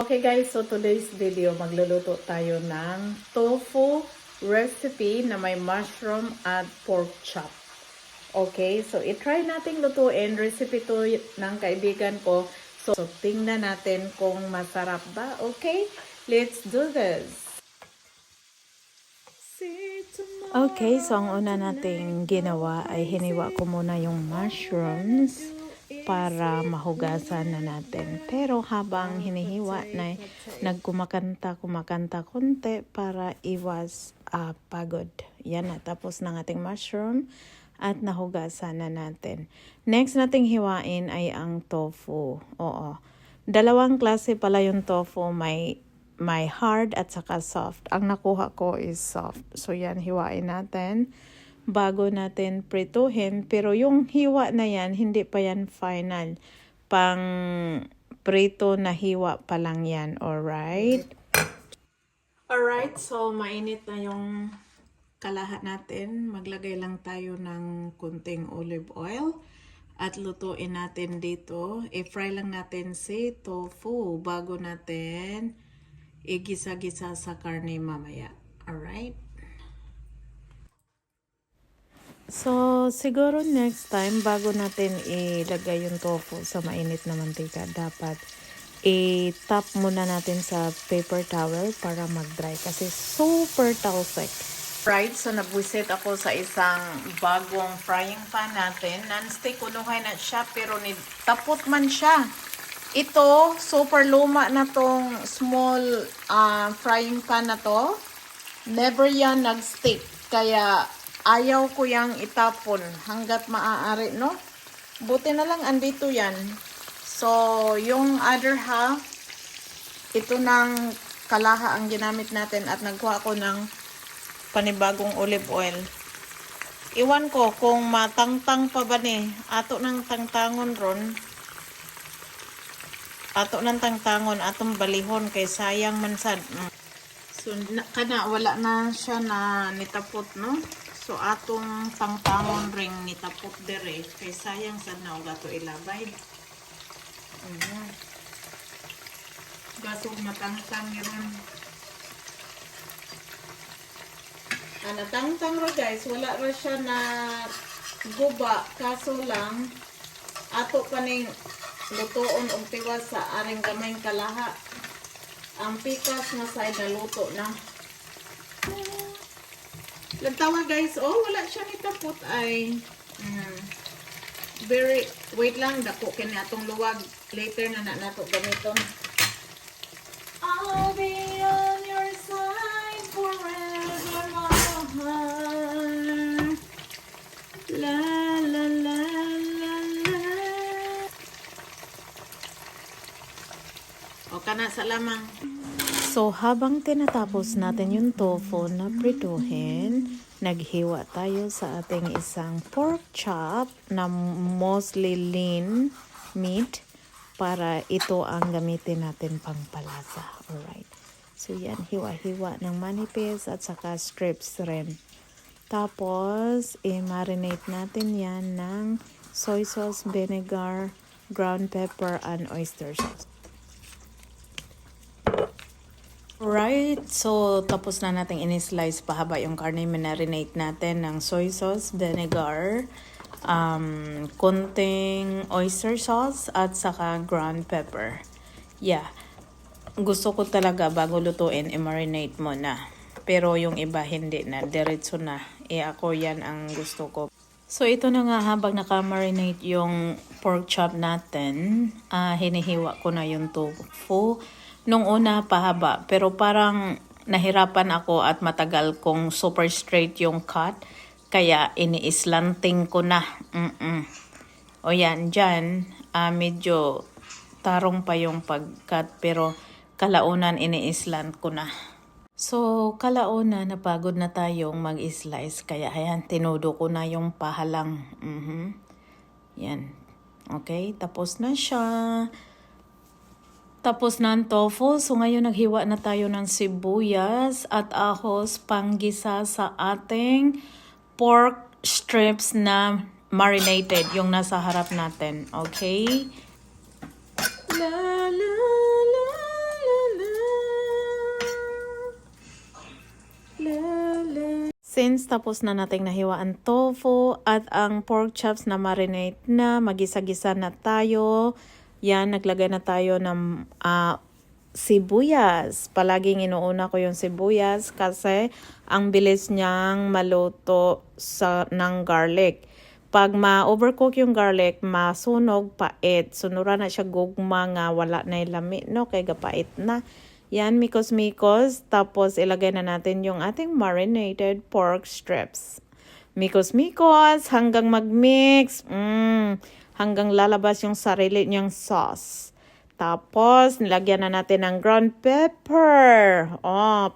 Okay guys, so today's video magluluto tayo ng tofu recipe na may mushroom at pork chop. Okay, so i-try nating lutuin. Recipe to ng kaibigan ko. So tingnan natin kung masarap ba. Okay, let's do this. Okay, so ang una nating ginawa ay hiniwa ko muna yung mushrooms para mahugasan na natin. Pero habang hinihiwa na nagkumakanta konti para iwas pagod. Yan na, tapos ng ating mushroom at nahugasan na natin. Next nating hiwain ay ang tofu. Oo. Dalawang klase pala yung tofu, may hard at saka soft. Ang nakuha ko is soft. So yan, hiwain natin bago natin prituhin. Pero yung hiwa na yan, hindi pa yan final. Pang prito na hiwa pa lang yan. Alright? Alright, so mainit na yung kalahat natin. Maglagay lang tayo ng kunting olive oil. At lutuin natin dito. I-fry lang natin si tofu bago natin igisa-gisa sa karne mamaya. Alright? So, siguro next time, bago natin ilagay yung tofu sa mainit na mantika, dapat i-tap muna natin sa paper towel para mag-dry kasi super talsik. Right, so nabwisit ako sa isang bagong frying pan natin. Non-stick, kunuhay na siya, pero tapot man siya. Ito, super luma na tong small frying pan na to. Never yan nag-stick. Kaya ayaw ko yang itapon hanggat maaari, no? Buti na lang andito yan. So, yung other half, ito ng kalaha ang ginamit natin at nagkuha ko ng panibagong olive oil. Iwan ko kung matangtang pa ba ni. Ato ng tangtangon ron. Ato ng tangtangon, atong balihon kay sayang man sad. So, kana wala na siya na nitapot, no? So, atong tangtangon ring nitapot dire. Kay sayang sad na uga to ilabay. Gasog matangtang yun. Natangtang ro guys. Wala ra siya na guba. Kaso lang, ato paning lutoon og tiwas sa aring gamay kalaha. Ang pikas na side na luto na. Lantawa guys, oh wala siya nitapot ay wait lang, dako kini atong luwag. Later na nato gamiton. I'll be on your side forever, la la la la la. O kana sa lamang. So, habang tinatapos natin yung tofu na prituhin, naghiwa tayo sa ating isang pork chop na mostly lean meat para ito ang gamitin natin pang palasa. Alright. So, yan. Hiwa-hiwa ng manipis at saka strips rin. Tapos, i-marinate natin yan ng soy sauce, vinegar, ground pepper, and oyster sauce. Right, so tapos na natin in-slice pahaba yung karne, marinate natin ng soy sauce, vinegar, konting oyster sauce at saka ground pepper. Yeah, gusto ko talaga bago lutuin i-marinate mo na. Pero yung iba hindi na, diretso na. Ako yan ang gusto ko. So ito na nga, habang naka-marinate yung pork chop natin, hinihiwa ko na yung tofu. Nung una pahaba, pero parang nahirapan ako at matagal kong super straight yung cut. Kaya ini-slanting ko na. O yan, dyan, medyo tarong pa yung pag-cut, pero kalaunan ini-slant ko na. So, kalaunan, napagod na tayong mag-slice. Kaya ayan, tinudo ko na yung pahalang. Yan. Okay, tapos na siya. Tapos na ang tofu. So ngayon naghiwa na tayo ng sibuyas at ahos panggisa sa ating pork strips na marinated. Yung nasa harap natin. Okay? La la la la since tapos na nating nahiwa ang tofu at ang pork chops na marinate na, magisa-gisa na tayo. Yan, naglagay na tayo ng sibuyas. Palaging inuuna ko yung sibuyas kasi ang bilis niyang maluto ng garlic. Pag ma-overcook yung garlic, masunog, pait. Sunura na siya gugma nga, wala na ilami, no? Kaya gapait na. Yan, mikos-mikos. Tapos, ilagay na natin yung ating marinated pork strips. Mikos-mikos hanggang mag-mix. Hanggang lalabas yung sarili niyang sauce. Tapos, nilagyan na natin ng ground pepper.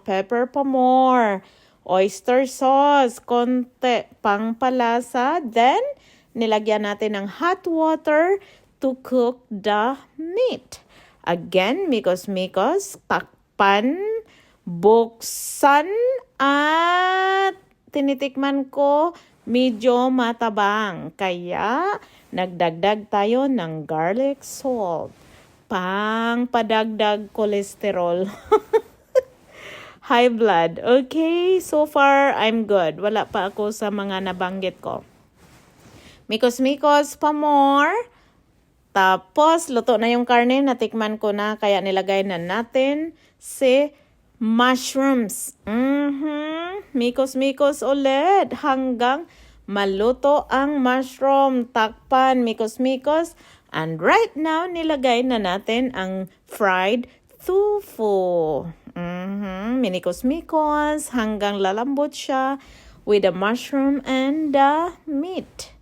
Pepper pa more. Oyster sauce, konti pang palasa. Then, nilagyan natin ng hot water to cook the meat. Again, mikos-mikos, takpan, buksan, at tinitikman ko medyo matabang. Kaya, nagdagdag tayo ng garlic salt. Pang padagdag kolesterol. High blood. Okay, so far, I'm good. Wala pa ako sa mga nabanggit ko. Mikos-mikos pa more. Tapos, luto na yung karne, natikman ko na, kaya nilagay na natin si mushrooms. Mikos-mikos ulit hanggang maluto ang mushroom. Takpan, mikos-mikos. And right now, nilagay na natin ang fried tofu. Minikos-mikos hanggang lalambot siya with the mushroom and the meat.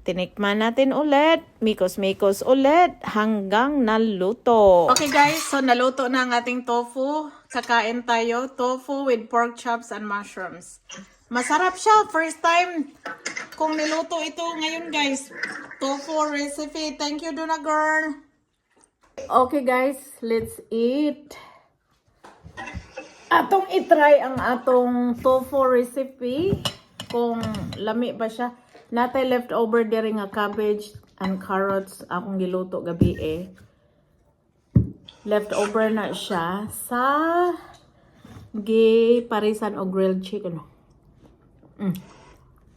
Tinikman natin ulit, mikos-mikos ulit, hanggang naluto. Okay guys, so naluto na ang ating tofu. Kakain tayo, tofu with pork chops and mushrooms. Masarap siya, first time kung niluto ito ngayon guys. Tofu recipe, thank you Duna girl. Okay guys, let's eat. Atong itry ang atong tofu recipe. Kung lami ba siya. Natay leftover diri nga cabbage and carrots akong giluto gabi Leftover na siya sa parisan o grilled chicken.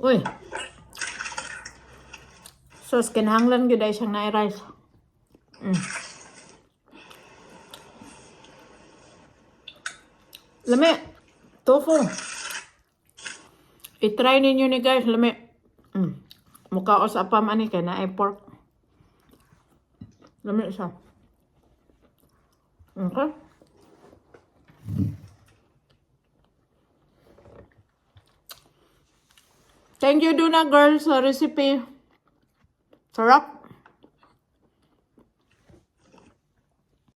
Uy. So kinahanglan gyud ay siyang na-rice. Lami. Tofu. I-try ninyo ni guys, lami. Mukhaos apam ani kay na ay pork. Lami siya. Okay. Thank you Duna girl sa recipe. Sarap.